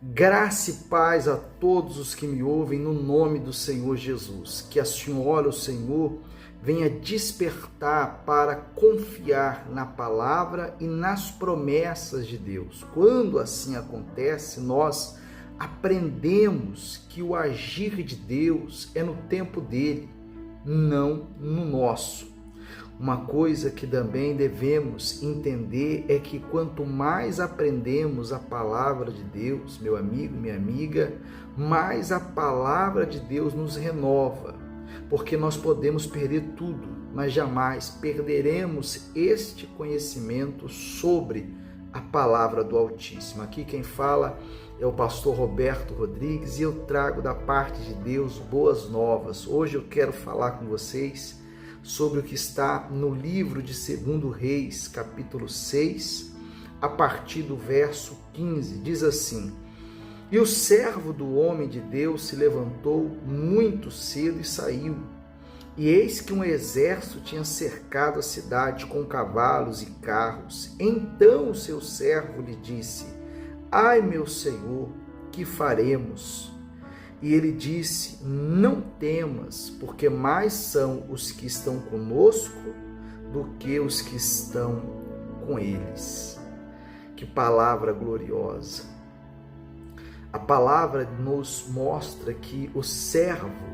Graça e paz a todos os que me ouvem no nome do Senhor Jesus. Que a Senhora, o Senhor, venha despertar para confiar na palavra e nas promessas de Deus. Quando assim acontece, nós aprendemos que o agir de Deus é no tempo dele, não no nosso. Uma coisa que também devemos entender é que quanto mais aprendemos a palavra de Deus, meu amigo, minha amiga, mais a palavra de Deus nos renova, porque nós podemos perder tudo, mas jamais perderemos este conhecimento sobre a palavra do Altíssimo. Aqui quem fala é o pastor Roberto Rodrigues e eu trago da parte de Deus boas novas. Hoje eu quero falar com vocês sobre o que está no livro de 2 Reis, capítulo 6, a partir do verso 15, diz assim: E o servo do homem de Deus se levantou muito cedo e saiu, e eis que um exército tinha cercado a cidade com cavalos e carros. Então o seu servo lhe disse: Ai, meu senhor, que faremos? E ele disse: Não temas, porque mais são os que estão conosco do que os que estão com eles. Que palavra gloriosa! A palavra nos mostra que o servo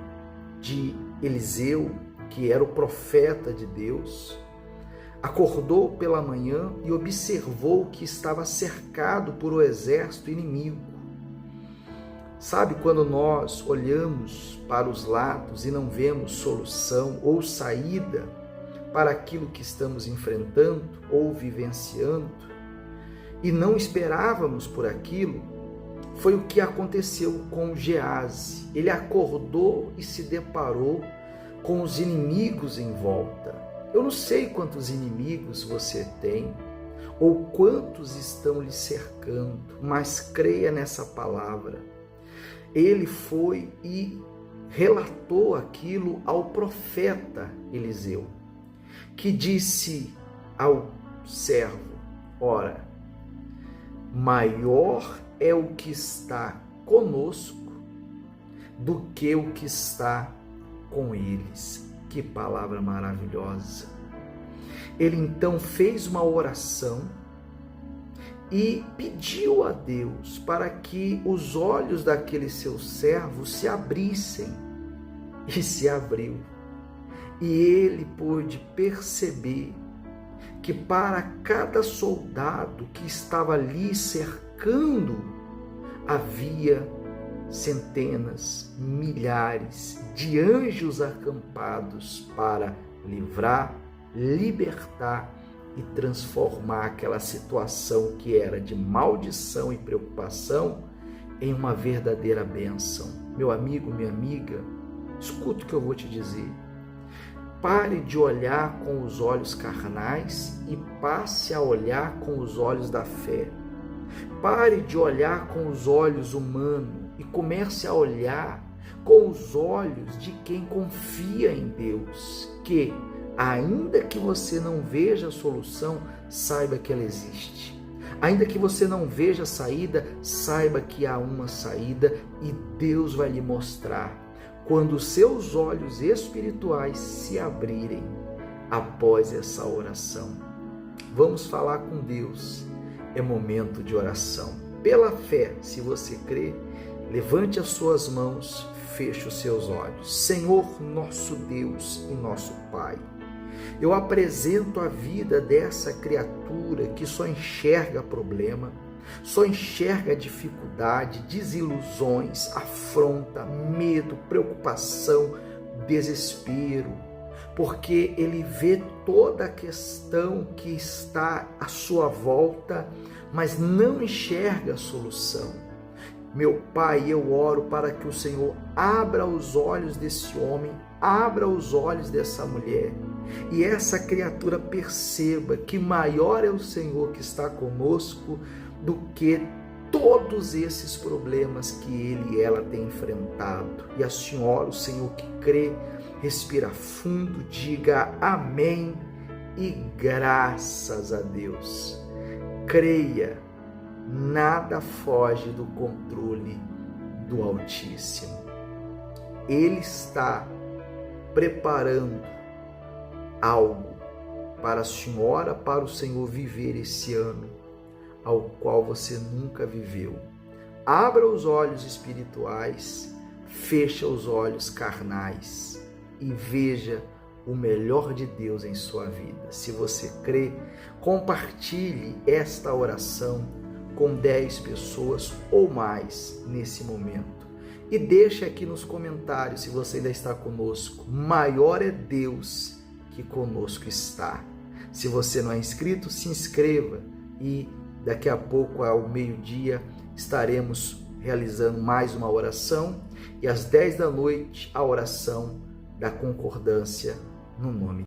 de Eliseu, que era o profeta de Deus, acordou pela manhã e observou que estava cercado por um exército inimigo. Sabe quando nós olhamos para os lados e não vemos solução ou saída para aquilo que estamos enfrentando ou vivenciando e não esperávamos por aquilo? Foi o que aconteceu com Geazi. Ele acordou e se deparou com os inimigos em volta. Eu não sei quantos inimigos você tem ou quantos estão lhe cercando, mas creia nessa palavra. Ele foi e relatou aquilo ao profeta Eliseu, que disse ao servo: Ora, maior é o que está conosco do que o que está com eles. Que palavra maravilhosa! Ele então fez uma oração e pediu a Deus para que os olhos daquele seu servo se abrissem, e se abriu. E ele pôde perceber que para cada soldado que estava ali cercando, havia centenas, milhares de anjos acampados para livrar, libertar e transformar aquela situação que era de maldição e preocupação em uma verdadeira bênção. Meu amigo, minha amiga, escuta o que eu vou te dizer. Pare de olhar com os olhos carnais e passe a olhar com os olhos da fé. Pare de olhar com os olhos humanos e comece a olhar com os olhos de quem confia em Deus, que ainda que você não veja a solução, saiba que ela existe. Ainda que você não veja a saída, saiba que há uma saída e Deus vai lhe mostrar quando os seus olhos espirituais se abrirem após essa oração. Vamos falar com Deus. É momento de oração. Pela fé, se você crê, levante as suas mãos, feche os seus olhos. Senhor, nosso Deus e nosso Pai, eu apresento a vida dessa criatura que só enxerga problema, só enxerga dificuldade, desilusões, afronta, medo, preocupação, desespero, porque ele vê toda a questão que está à sua volta, mas não enxerga a solução. Meu Pai, eu oro para que o Senhor abra os olhos desse homem, abra os olhos dessa mulher, e essa criatura perceba que maior é o Senhor que está conosco do que todos esses problemas que ele e ela têm enfrentado. E a senhora, o Senhor que crê, respira fundo, diga amém e graças a Deus. Creia nada foge do controle do Altíssimo. Ele está preparando algo para a senhora, para o Senhor viver esse ano ao qual você nunca viveu. Abra os olhos espirituais, fecha os olhos carnais e veja o melhor de Deus em sua vida. Se você crê, compartilhe esta oração com 10 pessoas ou mais nesse momento. E deixe aqui nos comentários, se você ainda está conosco, maior é Deus que conosco está. Se você não é inscrito, se inscreva e daqui a pouco, ao meio-dia, estaremos realizando mais uma oração e às 10 da noite, a oração da concordância no nome